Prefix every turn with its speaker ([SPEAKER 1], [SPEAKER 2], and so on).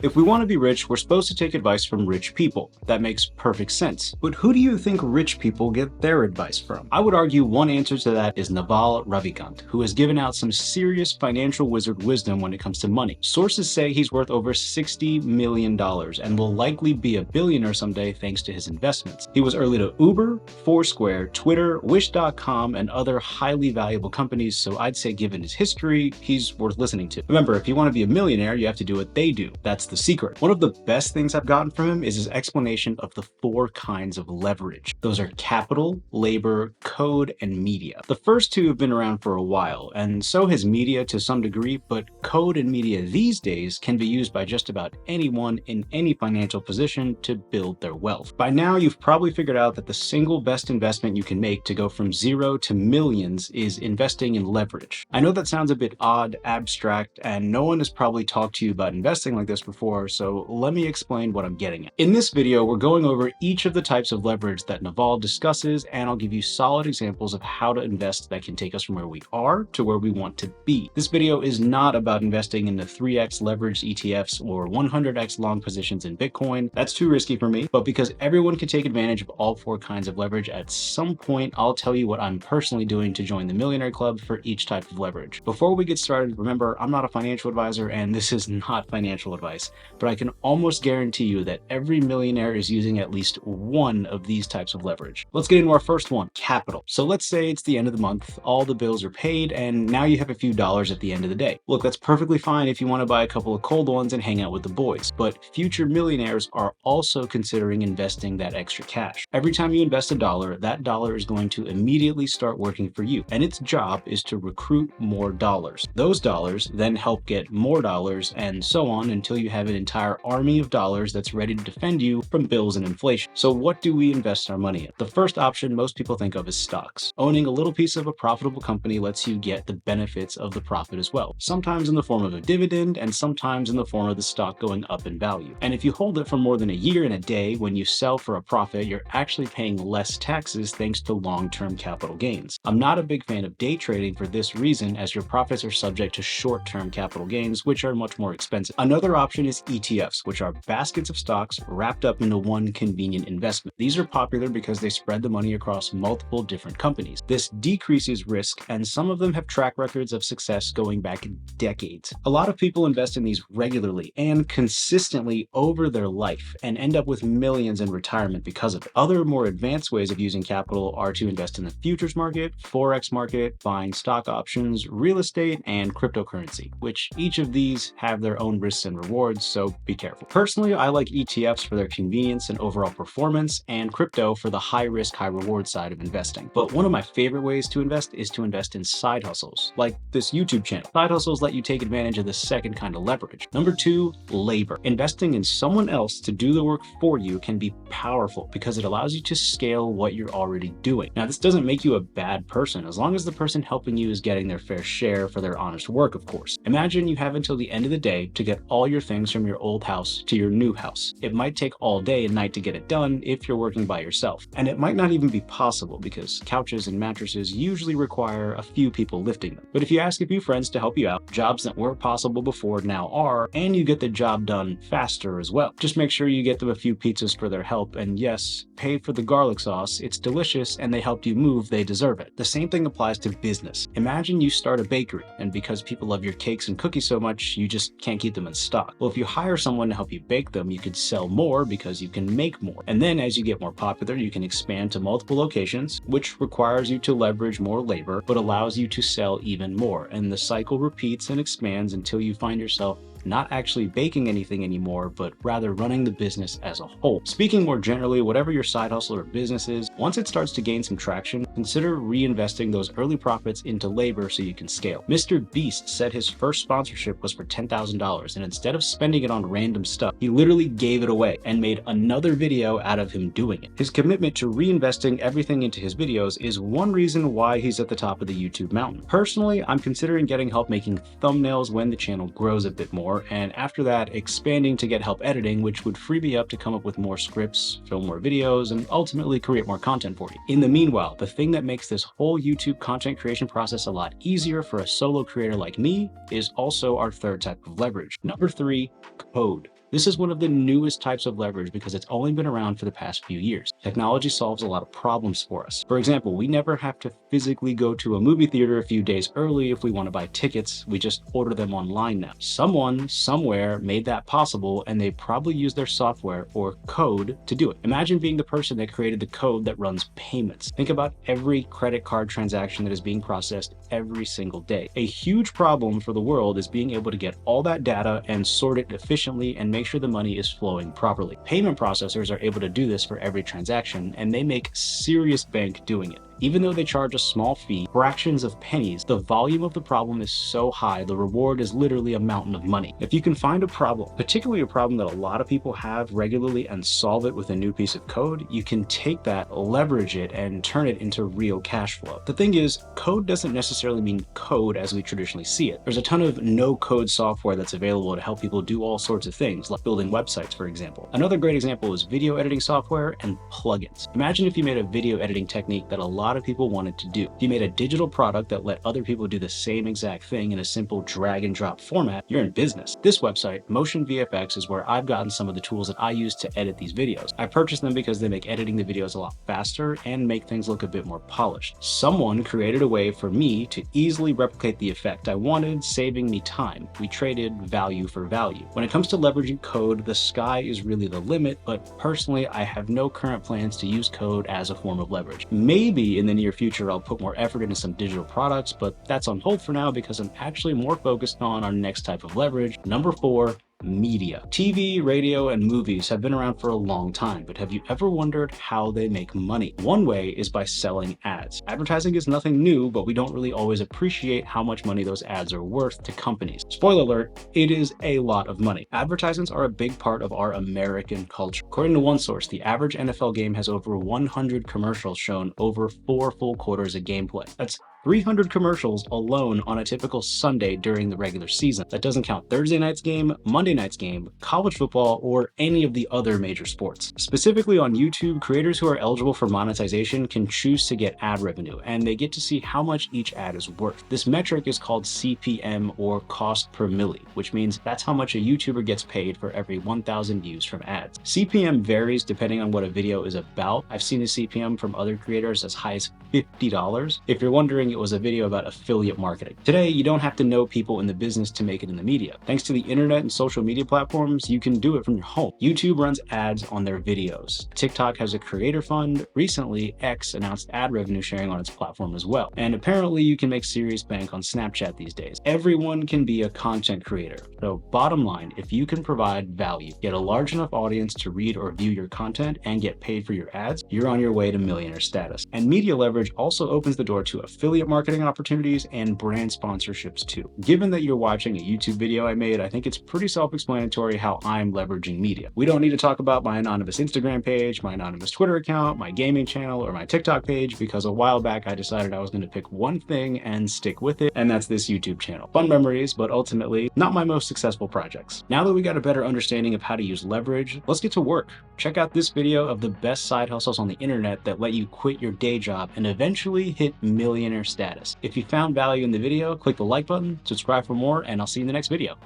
[SPEAKER 1] If we want to be rich, we're supposed to take advice from rich people. That makes perfect sense. But who do you think rich people get their advice from? I would argue one answer to that is Naval Ravikant, who has given out some serious financial wizard wisdom when it comes to money. Sources say he's worth over $60 million and will likely be a billionaire someday thanks to his investments. He was early to Uber, Foursquare, Twitter, Wish.com, and other highly valuable companies, so I'd say given his history, he's worth listening to. Remember, if you want to be a millionaire, you have to do what they do. That's the secret. One of the best things I've gotten from him is his explanation of the 4 kinds of leverage. Those are capital, labor, code, and media. The first 2 have been around for a while, and so has media to some degree, but code and media these days can be used by just about anyone in any financial position to build their wealth. By now, you've probably figured out that the single best investment you can make to go from zero to millions is investing in leverage. I know that sounds a bit odd, abstract, and no one has probably talked to you about investing like this before, so let me explain what I'm getting at. In this video, we're going over each of the types of leverage that Naval discusses, and I'll give you solid examples of how to invest that can take us from where we are to where we want to be. This video is not about investing in the 3x leveraged ETFs or 100x long positions in Bitcoin. That's too risky for me, but because everyone can take advantage of all 4 kinds of leverage at some point, I'll tell you what I'm personally doing to join the Millionaire Club for each type of leverage. Before we get started, remember, I'm not a financial advisor and this is not financial advice, but I can almost guarantee you that every millionaire is using at least one of these types of leverage. Let's get into our first one, capital. So let's say it's the end of the month, all the bills are paid, and now you have a few dollars at the end of the day. Look, that's perfectly fine if you want to buy a couple of cold ones and hang out with the boys, but future millionaires are also considering investing that extra cash. Every time you invest $1, that dollar is going to immediately start working for you, and its job is to recruit more dollars. Those dollars then help get more dollars, and so on until you have an entire army of dollars that's ready to defend you from bills and inflation. So what do we invest our money in? The first option most people think of is stocks. Owning a little piece of a profitable company lets you get the benefits of the profit as well, sometimes in the form of a dividend and sometimes in the form of the stock going up in value. And if you hold it for more than a year and a day, when you sell for a profit, you're actually paying less taxes thanks to long-term capital gains. I'm not a big fan of day trading for this reason, as your profits are subject to short-term capital gains, which are much more expensive. Another option is ETFs, which are baskets of stocks wrapped up into one convenient investment. These are popular because they spread the money across multiple different companies. This decreases risk, and some of them have track records of success going back decades. A lot of people invest in these regularly and consistently over their life and end up with millions in retirement because of it. Other more advanced ways of using capital are to invest in the futures market, forex market, buying stock options, real estate, and cryptocurrency, which each of these have their own risks and rewards, so be careful. Personally, I like ETFs for their convenience and overall performance, and crypto for the high risk, high reward side of investing. But one of my favorite ways to invest is to invest in side hustles, like this YouTube channel. Side hustles let you take advantage of the second kind of leverage. Number 2, labor. Investing in someone else to do the work for you can be powerful because it allows you to scale what you're already doing. Now, this doesn't make you a bad person, as long as the person helping you is getting their fair share for their honest work, of course. Imagine you have until the end of the day to get all your things from your old house to your new house. It might take all day and night to get it done if you're working by yourself. And it might not even be possible because couches and mattresses usually require a few people lifting them. But if you ask a few friends to help you out, jobs that weren't possible before now are, and you get the job done faster as well. Just make sure you get them a few pizzas for their help, and yes, pay for the garlic sauce. It's delicious and they helped you move, they deserve it. The same thing applies to business. Imagine you start a bakery, and because people love your cakes and cookies so much, you just can't keep them in stock. Well, if you hire someone to help you bake them, you could sell more because you can make more. And then as you get more popular, you can expand to multiple locations, which requires you to leverage more labor, but allows you to sell even more. And the cycle repeats and expands until you find yourself not actually baking anything anymore, but rather running the business as a whole. Speaking more generally, whatever your side hustle or business is, once it starts to gain some traction, consider reinvesting those early profits into labor so you can scale. Mr. Beast said his first sponsorship was for $10,000, and instead of spending it on random stuff, he literally gave it away and made another video out of him doing it. His commitment to reinvesting everything into his videos is one reason why he's at the top of the YouTube mountain. Personally, I'm considering getting help making thumbnails when the channel grows a bit more, and after that, expanding to get help editing, which would free me up to come up with more scripts, film more videos, and ultimately create more content for you. In the meanwhile, the thing that makes this whole YouTube content creation process a lot easier for a solo creator like me is also our third type of leverage. Number 3, code. This is one of the newest types of leverage because it's only been around for the past few years. Technology solves a lot of problems for us. For example, we never have to physically go to a movie theater a few days early if we want to buy tickets. We just order them online now. Someone, somewhere made that possible, and they probably used their software or code to do it. Imagine being the person that created the code that runs payments. Think about every credit card transaction that is being processed every single day. A huge problem for the world is being able to get all that data and sort it efficiently and make sure the money is flowing properly. Payment processors are able to do this for every transaction, and they make serious bank doing it. Even though they charge a small fee, fractions of pennies, the volume of the problem is so high, the reward is literally a mountain of money. If you can find a problem, particularly a problem that a lot of people have regularly, and solve it with a new piece of code, you can take that, leverage it, and turn it into real cash flow. The thing is, code doesn't necessarily mean code as we traditionally see it. There's a ton of no-code software that's available to help people do all sorts of things, like building websites, for example. Another great example is video editing software and plugins. Imagine if you made a video editing technique that a lot of people wanted to do. If you made a digital product that let other people do the same exact thing in a simple drag and drop format, you're in business. This website, Motion VFX, is where I've gotten some of the tools that I use to edit these videos. I purchased them because they make editing the videos a lot faster and make things look a bit more polished. Someone created a way for me to easily replicate the effect I wanted, saving me time. We traded value for value. When it comes to leveraging code, the sky is really the limit, but personally, I have no current plans to use code as a form of leverage. Maybe in the near future, I'll put more effort into some digital products, but that's on hold for now because I'm actually more focused on our next type of leverage. Number 4, media. TV, radio, and movies have been around for a long time, but have you ever wondered how they make money? One way is by selling ads. Advertising is nothing new, but we don't really always appreciate how much money those ads are worth to companies. Spoiler alert, it is a lot of money. Advertisements are a big part of our American culture. According to one source, the average NFL game has over 100 commercials shown over 4 full quarters of gameplay. That's 300 commercials alone on a typical Sunday during the regular season. That doesn't count Thursday night's game, Monday night's game, college football, or any of the other major sports. Specifically on YouTube, creators who are eligible for monetization can choose to get ad revenue, and they get to see how much each ad is worth. This metric is called CPM, or cost per milli, which means that's how much a YouTuber gets paid for every 1,000 views from ads. CPM varies depending on what a video is about. I've seen the CPM from other creators as high as $50. If you're wondering, it was a video about affiliate marketing. Today, you don't have to know people in the business to make it in the media. Thanks to the internet and social media platforms, you can do it from your home. YouTube runs ads on their videos. TikTok has a creator fund. Recently, X announced ad revenue sharing on its platform as well. And apparently, you can make serious bank on Snapchat these days. Everyone can be a content creator. So bottom line, if you can provide value, get a large enough audience to read or view your content, and get paid for your ads, you're on your way to millionaire status. And media leverage also opens the door to affiliate marketing opportunities and brand sponsorships too. Given that you're watching a YouTube video I made, I think it's pretty self-explanatory how I'm leveraging media. We don't need to talk about my anonymous Instagram page, my anonymous Twitter account, my gaming channel, or my TikTok page, because a while back I decided I was going to pick one thing and stick with it, and that's this YouTube channel. Fun memories, but ultimately not my most successful projects. Now that we got a better understanding of how to use leverage, let's get to work. Check out this video of the best side hustles on the internet that let you quit your day job and eventually hit millionaire status. If you found value in the video, click the like button, subscribe for more, and I'll see you in the next video.